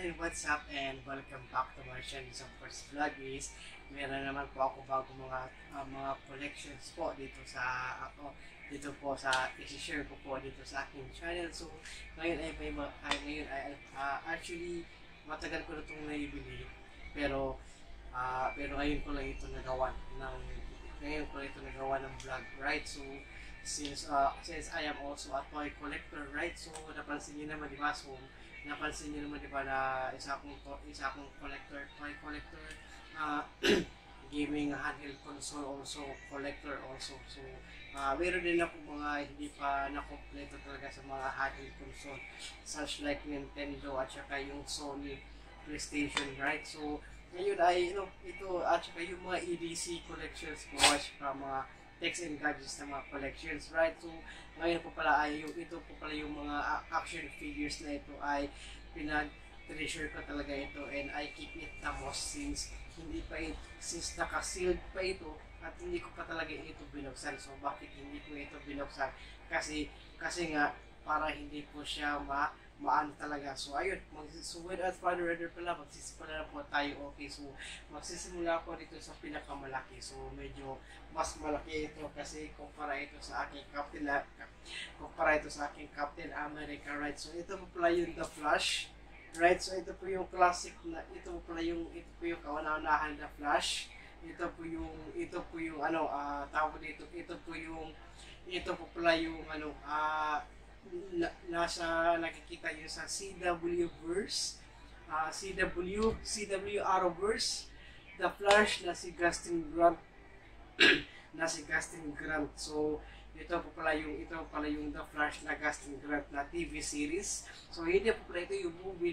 and what's up and welcome back to my channel. Sa first vlog is meron naman po ako bago mga collections po dito sa dito po sa i-share ko po dito sa aking channel. So ngayon ay actually matagal ko na itong naibili pero ngayon ko lang ito nagawa ng vlog, right? So since I am also a toy collector, right? So napansin niyo naman, di ba? Na isa akong collector, toy collector, gaming handheld console also collector also. So meron din ako mga hindi pa nakompleto talaga sa mga handheld console such like Nintendo at saka yung Sony PlayStation, right? So ngayon ay ito at saka yung mga EDC collections ko at saka mga text and gadgets na mga collections, right? So ngayon po pala ay ito po pala yung mga action figures na ito ay pinag-treasure ko talaga ito, and I keep it the most since naka-sealed pa ito at hindi ko pa talaga ito binuksan. So bakit hindi ko ito binuksan? Kasi nga para hindi po siya maano talaga. So ayun, without further ado pala, magsisimula na po tayo. Okay, so magsisimula ako dito sa pinakamalaki. So medyo mas malaki ito kasi kumpara ito sa aking Captain America, right? So ito po pala yung The Flash, right? So ito po yung classic na, ito po kauna-unahan na Flash. Ito po yung tawag dito, ito po pala yung nasa nakikita nyo sa CW verse, CW Arrowverse, The Flash na si Justin Grant So ito pala yung The Flash na Justin Grant na TV series. So hindi po pala ito yung movie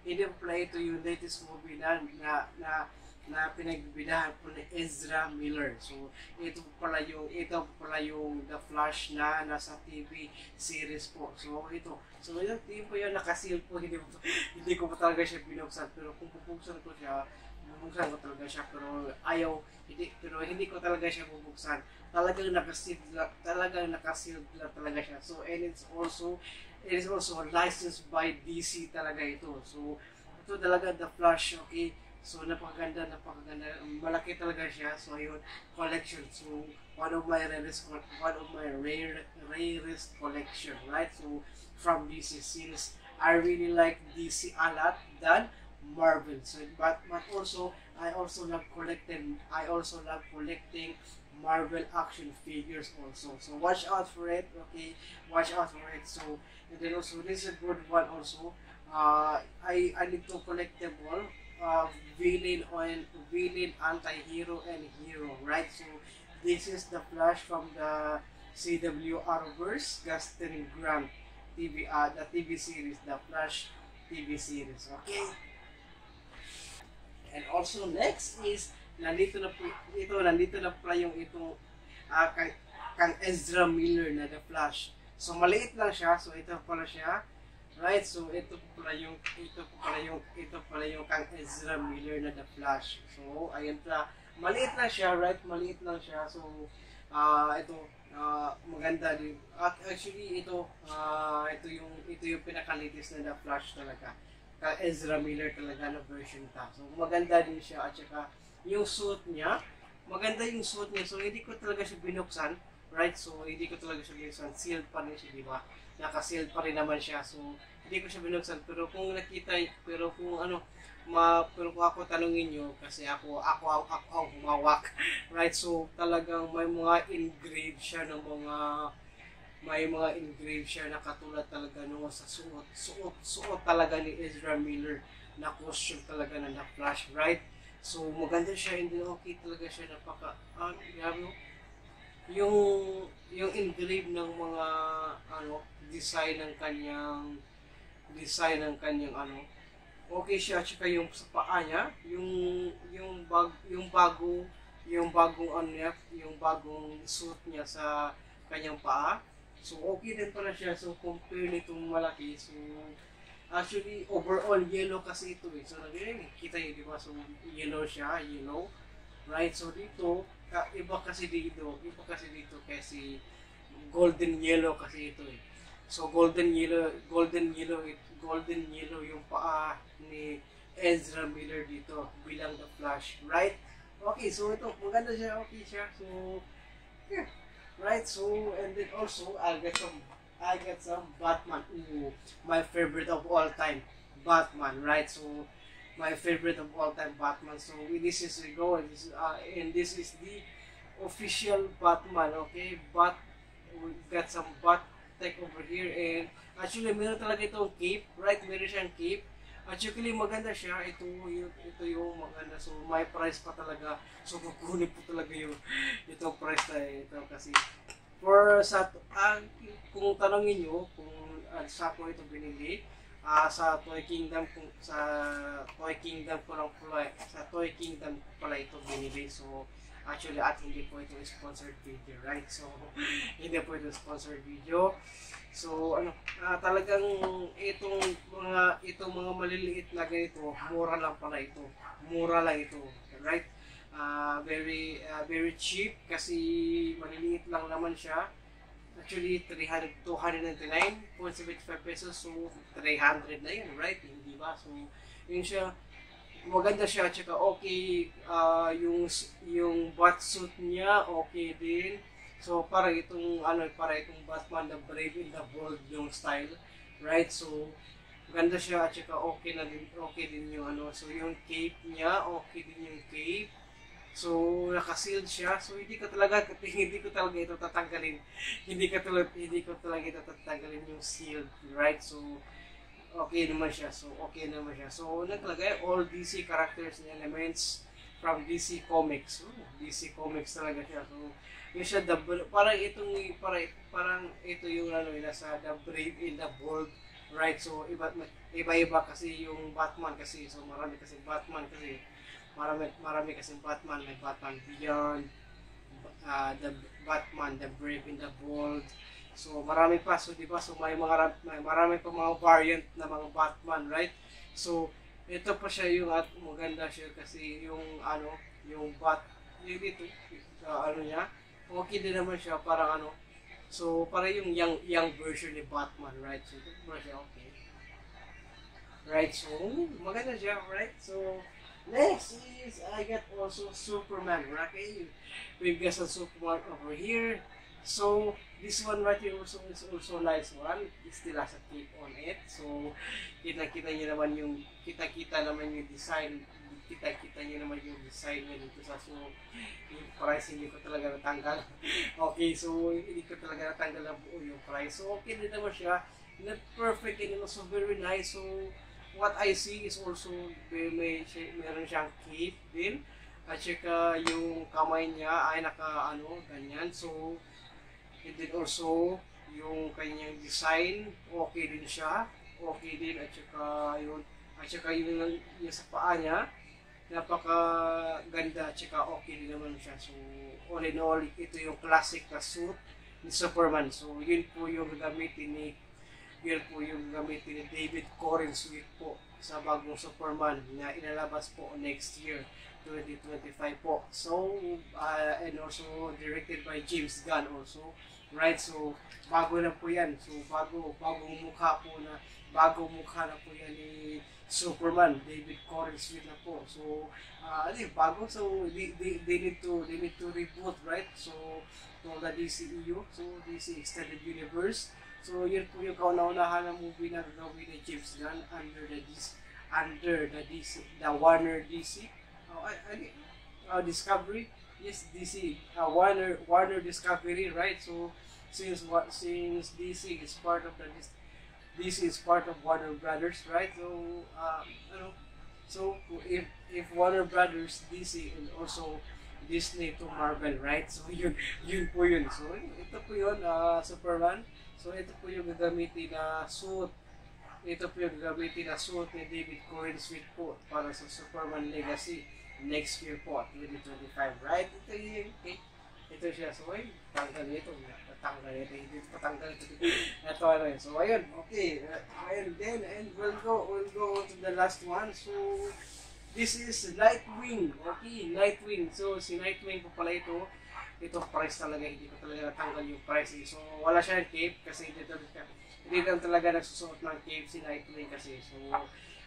hindi po pala ito yung latest movie na pinagbibidahan po ni Ezra Miller. So ito po pala yung The Flash na nasa TV series po. So ito po yung nakaseal po, hindi ko pa talaga siya binuksan, pero kung bubuksan ko talaga siya, pero hindi ko talaga siya bubuksan. Talagang nakaseal talaga siya. So it is also licensed by DC talaga ito. So ito talaga The Flash, okay? So napakaganda, malaki talaga siya. So yun, collection. So one of my rarest collection, right? So from DC, since I really like DC a lot than Marvel. So but also I also love collecting Marvel action figures also. So watch out for it, okay? Watch out for it. So and then also this is a good one also. I need to collectible villain, anti-hero, and hero, right? So this is the Flash from the CW Arrowverse, Justin Grant the TV series, the Flash TV series, okay? And also next is nandito na pala yung kang Ezra Miller na The Flash. So maliit lang siya, so ito pala siya. Right, so ito pala yung kang Ezra Miller na The Flash. So ayun pala, maliit lang siya, right? So maganda din. Actually ito yung pinaka-latest na The Flash talaga. Kang Ezra Miller talaga na version ta. So maganda din siya, at saka yung suit niya, maganda yung suit niya. So hindi ko talaga siya binuksan, right? So hindi ko talaga siya binuksan. Sealed pa rin siya, di ba? Naka-sealed pa rin naman siya. So hindi ko siya binuksan, pero kung ako tanungin nyo, kasi ako ang humawak, right? So talagang may mga engraved siya na katulad talaga sa suot talaga ni Ezra Miller na costume talaga na The Flash, right? So maganda siya, hindi okay talaga siya, grabe. Yung engrave ng mga design ng kanyang okay siya, at saka yung sa paa niya, yung bagong suit niya sa kanyang paa. So okay din pala siya. So compare nitong malaki, so actually overall yellow kasi ito eh. So kita niyo, di ba? So yellow siya, right? So dito iba kasi dito kasi golden yellow kasi ito eh. So golden yellow yung paa ni Ezra Miller dito bilang The Flash, right? Okay, so ito maganda siya, okay siya. So yeah, right? So and then also I got some Batman. Ooh, my favorite of all time, Batman, right? So my favorite of all time, Batman. So this is we go, and this is the official Batman. Okay, but we got some Bat tech over here, and actually meron talaga itong cape, right? Meron siyang cape. Actually maganda siya. Ito yung maganda. So may price pa talaga. So kukunin po talaga yung itong price na ito kasi kung tanongin niyo kung sa ko ito binili, sa Toy Kingdom ko pala ito binili. So actually at hindi po ito sponsored video, right? So hindi po ito sponsored video. So talagang itong mga maliliit na ganito, mura lang pala ito. Mura lang ito, right? Very cheap kasi maliliit lang naman siya. Actually 299.75 pesos, so 300 na yun, right? Hindi ba? So yun siya, maganda siya, tsaka okay, yung batsuit niya okay din. So para itong Batman, the Brave and the Bold yung style, right? So maganda siya, at saka okay din yung so yung cape niya, okay din yung cape. So naka-sealed siya. So hindi ko talaga ito tatanggalin. Hindi ko talaga ito tatanggalin yung sealed, right? So okay naman siya. So naglagay all DC characters and elements from DC Comics. DC Comics talaga siya. So yung siya parang ito yung nasa The Brave and the Bold, right? So iba kasi yung Batman kasi. So marami kasi Batman kasi. Marami kasi Batman, may Batman Beyond, the Batman, the Brave and the Bold. So marami pa, so di ba? So marami pa mga variant na mga Batman, right? So ito pa siya yung maganda siya kasi yung yung dito niya. Okay din naman siya, parang so para yung young version ni Batman, right? So ito pa siya, okay. Right, so maganda siya, right? So next is I got also Superman, okay? We've got some Superman over here. So this one right here also is also nice one. It still has a cape on it. So kita naman yung design. Kita niyo naman yung design niya dito sa yung price hindi ko talaga natanggal. Okay, so hindi ko talaga natanggal na buo yung price. So okay din naman siya. Not perfect and also very nice. So what I see is also meron siyang cape din, at saka yung kamay niya ay ganyan. So and then also yung kanyang design okay din siya, okay din, at saka yung sa paa niya napakaganda, at saka okay din naman siya. So all in all, ito yung classic na suit ni Superman. So yun po yung gagamitin ni David Corenswet po sa bagong Superman na inalabas po next year, 2025 po. So, and also directed by James Gunn also, right? So, bago na po yan. So, bagong mukha na po yan ni Superman, David Corenswet na po. So, bago. So, they need to reboot, right? So, to the DCEU, so DC Extended Universe. So yun po yung kauna-unahan ng movie na gagawin ni James Gunn under the DC, the Warner DC, Discovery, yes, DC, Warner Discovery, right? So since DC is part of Warner Brothers, right? So so if Warner Brothers, DC, and also Disney to Marvel, right? So yun po yun. So ito po yun, Superman. So ito po yung gagamitin na suit. Ito po yung gagamitin na suit ni David Corenswet po para sa Superman Legacy next year po, 2025, right? Ito yung ito siya. So ayun, patanggal ito. Hindi patanggal ito. Ito So ayun, okay. And we'll go on to the last one. So this is Nightwing. Okay, Nightwing. So si Nightwing po pala ito. Ito price talaga, hindi ko talaga natanggal yung price. So wala siyang cape kasi ito hindi lang talaga nagsusuot ng KFC Nightwing kasi. So,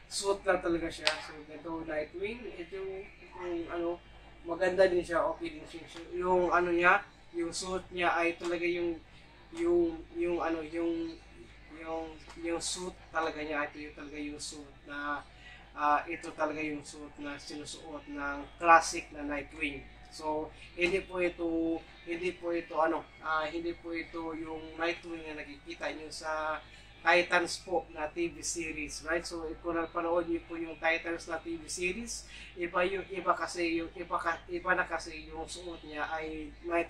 suot lang talaga siya. So, ito Nightwing, ito yung ano, maganda din siya, okay din siya. Yung ano niya, yung suit niya ay talaga yung ano, yung suit talaga niya, ito yung talaga yung suit na ito talaga yung suit na sinusuot ng classic na Nightwing. So, hindi po ito yung Nightwing na nakikita niyo sa Titans po na TV series, right? So, kung napanood niyo po yung Titans na TV series, iba na kasi yung suot niya ay may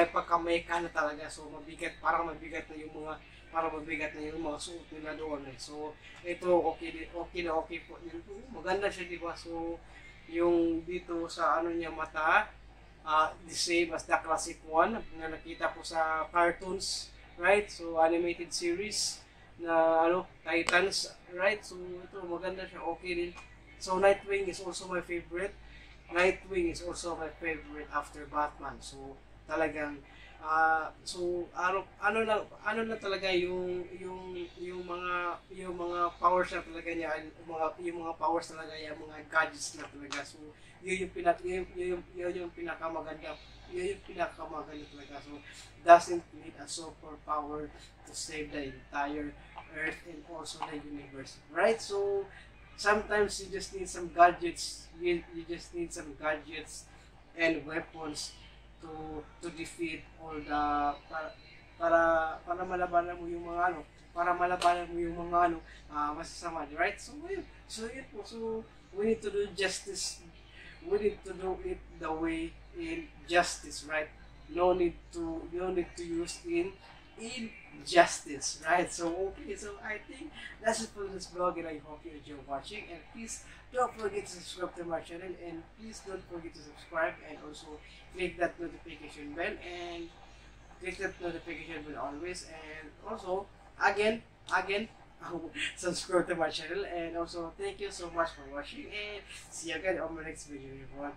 pagkameka na talaga. So, parang mabigat na yung mga suot nila doon. So, ito okay po din po. Maganda siya, di ba? So, yung dito sa ano niya mata, the same as the classic one na nakita po sa cartoons, right? So, animated series na ano, Titans, right? So, ito maganda siya, okay din. So, Nightwing is also my favorite. Nightwing is also my favorite after Batman. So, talagang ano na talaga yung mga powers na talaga niya, yung mga powers talaga, yung mga gadgets na talaga. So yun yung pinakamaganda talaga. So doesn't need a superpower to save the entire earth and also the universe, right? So sometimes you just need some gadgets, and weapons to defeat all the para malabanan mo yung mga masasama, right? So yun po. So we need to do justice. We need to do it the way in justice, right? No need to use in injustice, right? So okay, so I think that's it for this vlog, and I hope you enjoy watching, and please don't forget to subscribe to my channel, and please don't forget to subscribe and also click that notification bell always, and also again subscribe to my channel, and also thank you so much for watching, and see you again on my next video, everyone.